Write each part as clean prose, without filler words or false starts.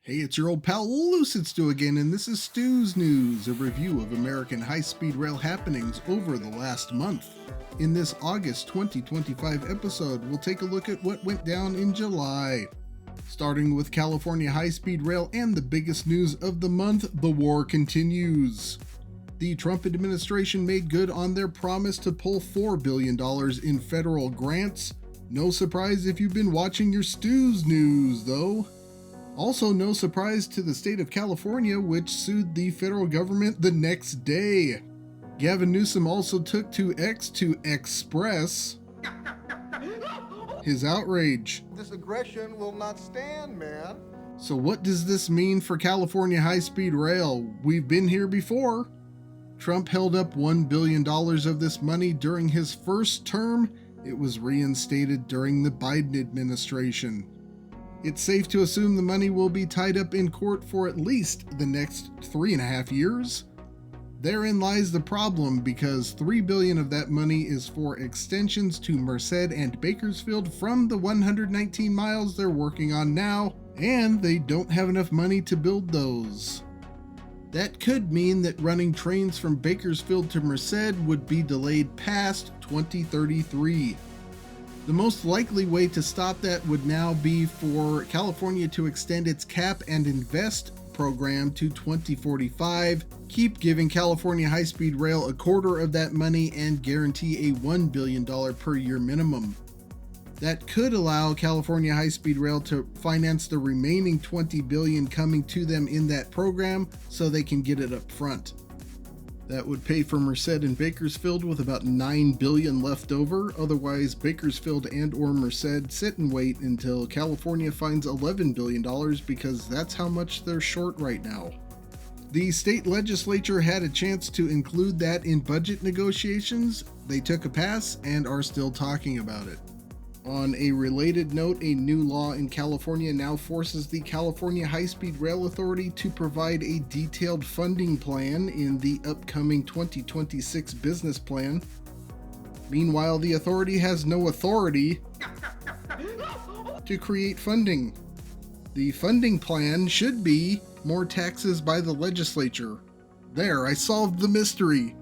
Hey, it's your old pal Lucid Stu again, and this is Stu's News, a review of American high-speed rail happenings over the last month. In this August 2025 episode, we'll take a look at what went down in July. Starting with California high-speed rail and the biggest news of the month, the war continues. The Trump administration made good on their promise to pull $4 billion in federal grants. No surprise if you've been watching your Stu's News, though. Also, no surprise to the state of California, which sued the federal government the next day. Gavin Newsom also took to X to express his outrage. This aggression will not stand, man. So what does this mean for California high-speed rail? We've been here before. Trump held up $1 billion of this money during his first term. It was reinstated during the Biden administration. It's safe to assume the money will be tied up in court for at least the next 3.5 years. Therein lies the problem, because $3 billion of that money is for extensions to Merced and Bakersfield from the 119 miles they're working on now, and they don't have enough money to build those. That could mean that running trains from Bakersfield to Merced would be delayed past 2033. The most likely way to stop that would now be for California to extend its Cap and Invest program to 2045, keep giving California high-speed rail a quarter of that money, and guarantee a $1 billion per year minimum. That could allow California high-speed rail to finance the remaining $20 billion coming to them in that program so they can get it up front. That would pay for Merced and Bakersfield with about $9 billion left over. Otherwise, Bakersfield and or Merced sit and wait until California finds $11 billion, because that's how much they're short right now. The state legislature had a chance to include that in budget negotiations. They took a pass and are still talking about it. On a related note, a new law in California now forces the California High-Speed Rail Authority to provide a detailed funding plan in the upcoming 2026 business plan. Meanwhile, the authority has no authority to create funding. The funding plan should be more taxes by the legislature. There, I solved the mystery.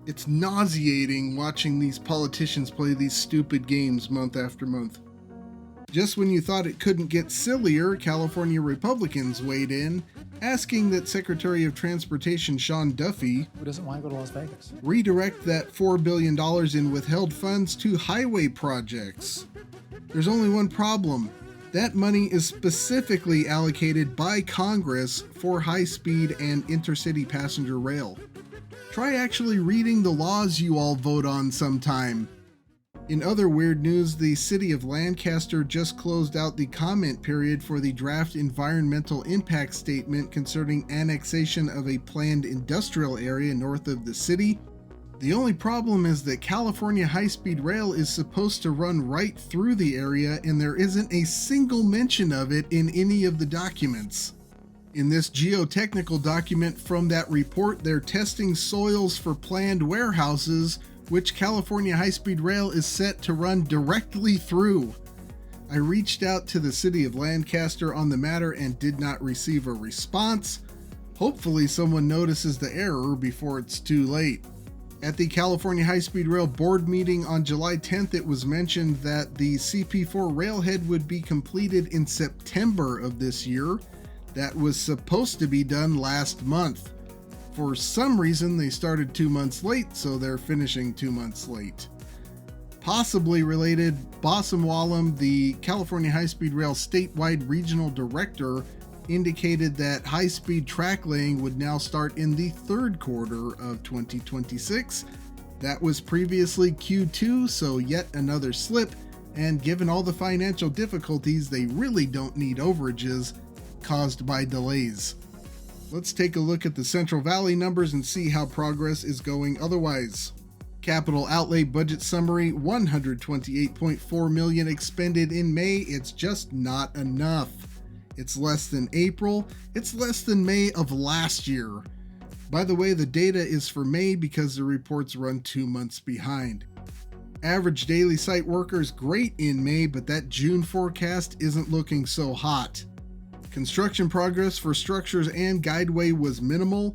It's nauseating watching these politicians play these stupid games month after month. Just when you thought it couldn't get sillier, California Republicans weighed in, asking that Secretary of Transportation Sean Duffy, who doesn't want to go to Las Vegas, redirect that $4 billion in withheld funds to highway projects. There's only one problem. That money is specifically allocated by Congress for high-speed and intercity passenger rail. Try actually reading the laws you all vote on sometime. In other weird news, the city of Lancaster just closed out the comment period for the draft environmental impact statement concerning annexation of a planned industrial area north of the city. The only problem is that California high-speed rail is supposed to run right through the area, and there isn't a single mention of it in any of the documents. In this geotechnical document from that report, they're testing soils for planned warehouses, which California high-speed rail is set to run directly through. I reached out to the city of Lancaster on the matter and did not receive a response. Hopefully someone notices the error before it's too late. At the California high-speed rail board meeting on July 10th, it was mentioned that the CP4 railhead would be completed in September of this year. That was supposed to be done last month. For some reason, they started 2 months late, so they're finishing 2 months late. Possibly related, Bassam Wallam, the California High-Speed Rail statewide regional director, indicated that high-speed track laying would now start in the third quarter of 2026. That was previously Q2, so yet another slip, and given all the financial difficulties, they really don't need overages caused by delays. Let's take a look at the Central Valley numbers and see how progress is going otherwise. Capital outlay budget summary, $128.4 million expended in May. It's just not enough. It's less than April. It's less than May of last year. By the way, the data is for May because the reports run 2 months behind. Average daily site workers great in May, but that June forecast isn't looking so hot. Construction progress for structures and guideway was minimal.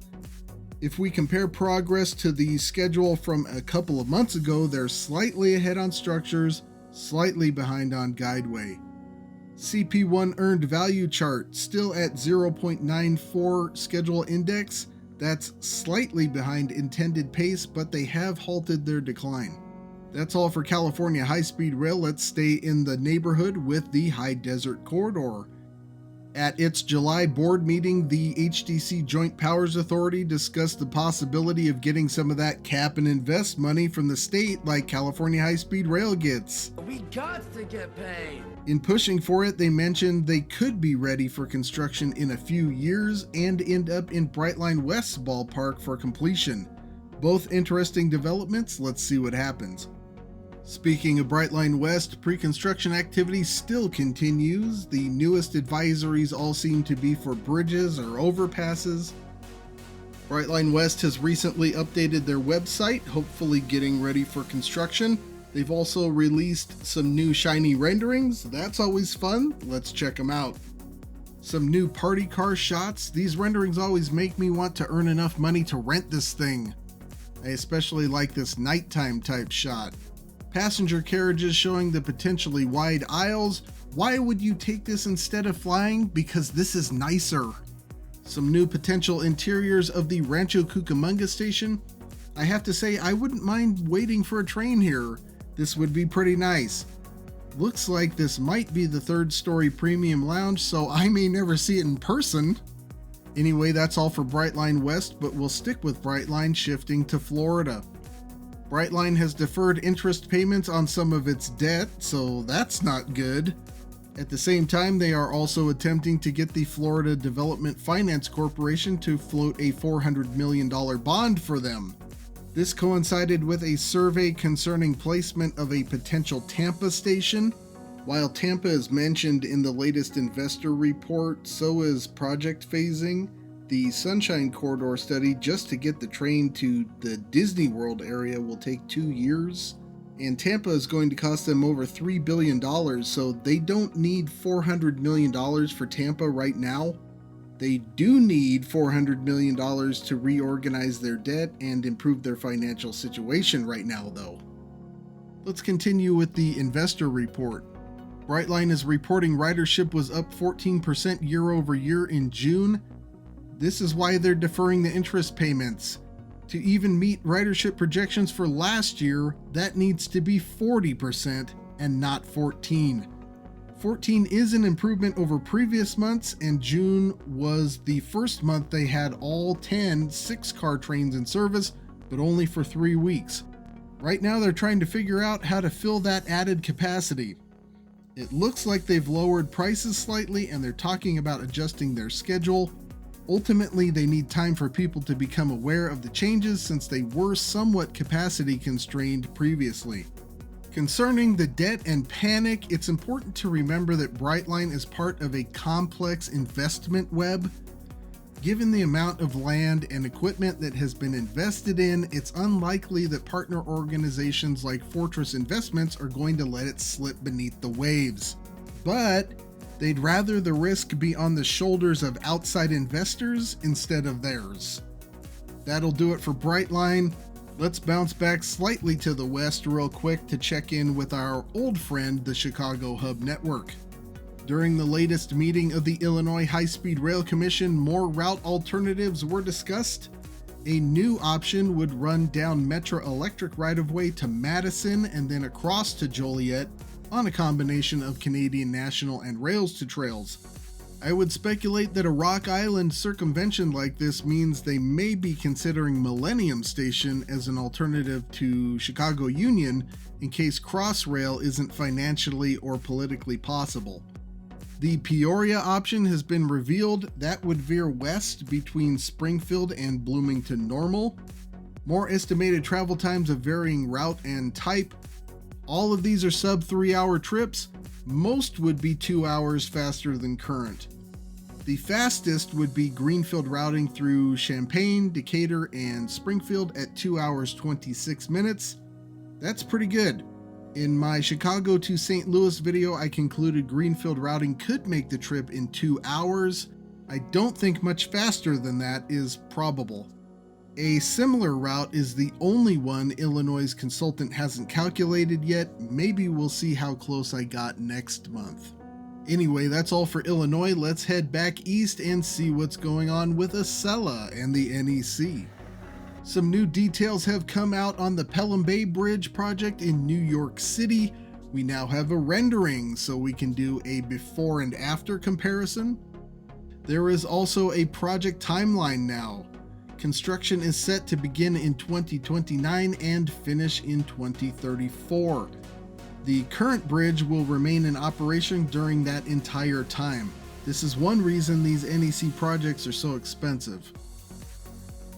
If we compare progress to the schedule from a couple of months ago, they're slightly ahead on structures, slightly behind on guideway. CP1 earned value chart still at 0.94 schedule index. That's slightly behind intended pace, but they have halted their decline. That's all for California high-speed rail. Let's stay in the neighborhood with the High Desert Corridor. At its July board meeting, the HDC Joint Powers Authority discussed the possibility of getting some of that cap and invest money from the state like California high-speed rail gets. We got to get paid. In pushing for it, they mentioned they could be ready for construction in a few years and end up in Brightline West's ballpark for completion. Both interesting developments. Let's see what happens. Speaking of Brightline West, pre-construction activity still continues. The newest advisories all seem to be for bridges or overpasses. Brightline West has recently updated their website, hopefully getting ready for construction. They've also released some new shiny renderings. That's always fun. Let's check them out. Some new party car shots. These renderings always make me want to earn enough money to rent this thing. I especially like this nighttime type shot. Passenger carriages showing the potentially wide aisles. Why would you take this instead of flying? Because this is nicer. Some new potential interiors of the Rancho Cucamonga station. I have to say, I wouldn't mind waiting for a train here. This would be pretty nice. Looks like this might be the third-story premium lounge, so I may never see it in person. Anyway, that's all for Brightline West, but we'll stick with Brightline shifting to Florida. Brightline has deferred interest payments on some of its debt, so that's not good. At the same time, they are also attempting to get the Florida Development Finance Corporation to float a $400 million bond for them. This coincided with a survey concerning placement of a potential Tampa station. While Tampa is mentioned in the latest investor report, so is project phasing. The Sunshine Corridor study just to get the train to the Disney World area will take 2 years. And Tampa is going to cost them over $3 billion, so they don't need $400 million for Tampa right now. They do need $400 million to reorganize their debt and improve their financial situation right now, though. Let's continue with the investor report. Brightline is reporting ridership was up 14% year over year in June. This is why they're deferring the interest payments. To even meet ridership projections for last year, that needs to be 40% and not 14%. 14 is an improvement over previous months, and June was the first month they had all 10 6-car trains in service, but only for 3 weeks. Right now they're trying to figure out how to fill that added capacity. It looks like they've lowered prices slightly and they're talking about adjusting their schedule. Ultimately, they need time for people to become aware of the changes since they were somewhat capacity constrained previously. Concerning the debt and panic, it's important to remember that Brightline is part of a complex investment web. Given the amount of land and equipment that has been invested in, it's unlikely that partner organizations like Fortress Investments are going to let it slip beneath the waves. But they'd rather the risk be on the shoulders of outside investors instead of theirs. That'll do it for Brightline. Let's bounce back slightly to the west real quick to check in with our old friend, the Chicago Hub Network. During the latest meeting of the Illinois High-Speed Rail Commission, more route alternatives were discussed. A new option would run down Metra Electric right-of-way to Madison and then across to Joliet on a combination of Canadian National and Rails to Trails. I would speculate that a Rock Island circumvention like this means they may be considering Millennium Station as an alternative to Chicago Union in case Crossrail isn't financially or politically possible. The Peoria option has been revealed. That would veer west between Springfield and Bloomington Normal. More estimated travel times of varying route and type. All of these are sub 3-hour trips. Most would be 2 hours faster than current. The fastest would be Greenfield routing through Champaign, Decatur, and Springfield at 2 hours 26 minutes. That's pretty good. In my Chicago to St. Louis video, I concluded greenfield routing could make the trip in 2 hours. I don't think much faster than that is probable. A similar route is the only one Illinois' consultant hasn't calculated yet. Maybe we'll see how close I got next month. Anyway, that's all for Illinois. Let's head back east and see what's going on with Acela and the NEC. Some new details have come out on the Pelham Bay Bridge project in New York City. We now have a rendering, so we can do a before and after comparison. There is also a project timeline now. Construction is set to begin in 2029 and finish in 2034. The current bridge will remain in operation during that entire time. This is one reason these NEC projects are so expensive.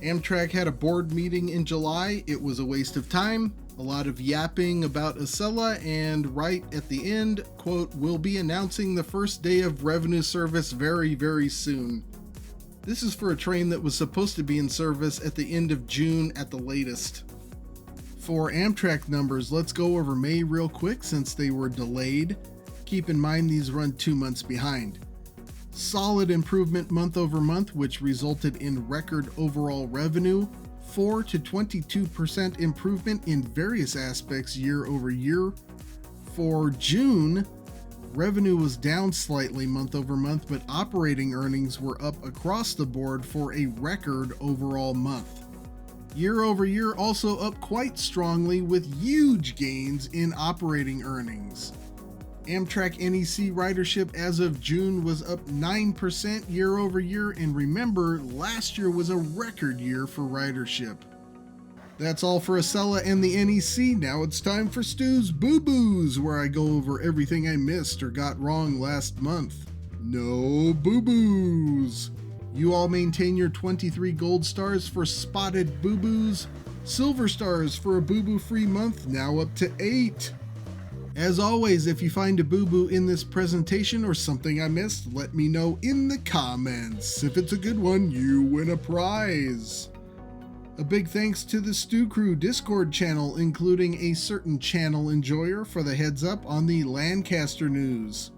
Amtrak had a board meeting in July. It was a waste of time, a lot of yapping about Acela, and right at the end, quote, "We'll be announcing the first day of revenue service very, very soon." This is for a train that was supposed to be in service at the end of June at the latest. For Amtrak numbers, let's go over May real quick since they were delayed. Keep in mind these run 2 months behind. Solid improvement month over month, which resulted in record overall revenue. 4 to 22% improvement in various aspects year over year. For June, revenue was down slightly month over month, but operating earnings were up across the board for a record overall month. Year over year also up quite strongly with huge gains in operating earnings. Amtrak NEC ridership as of June was up 9% year over year, and remember, last year was a record year for ridership. That's all for Acela and the NEC. Now it's time for Stu's Boo Boos, where I go over everything I missed or got wrong last month. No boo boos. You all maintain your 23 gold stars for spotted boo boos, silver stars for a boo boo free month, now up to 8. As always, if you find a boo-boo in this presentation or something I missed, let me know in the comments. If it's a good one, you win a prize. A big thanks to the Stu Crew Discord channel, including a certain channel enjoyer, for the heads up on the Lancaster news.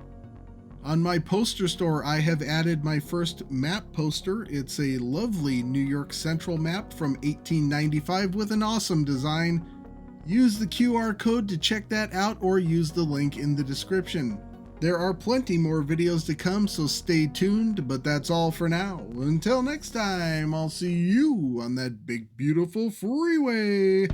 On my poster store, I have added my first map poster. It's a lovely New York Central map from 1895 with an awesome design. Use the QR code to check that out or use the link in the description. There are plenty more videos to come, so stay tuned, but that's all for now. Until next time, I'll see you on that big beautiful freeway.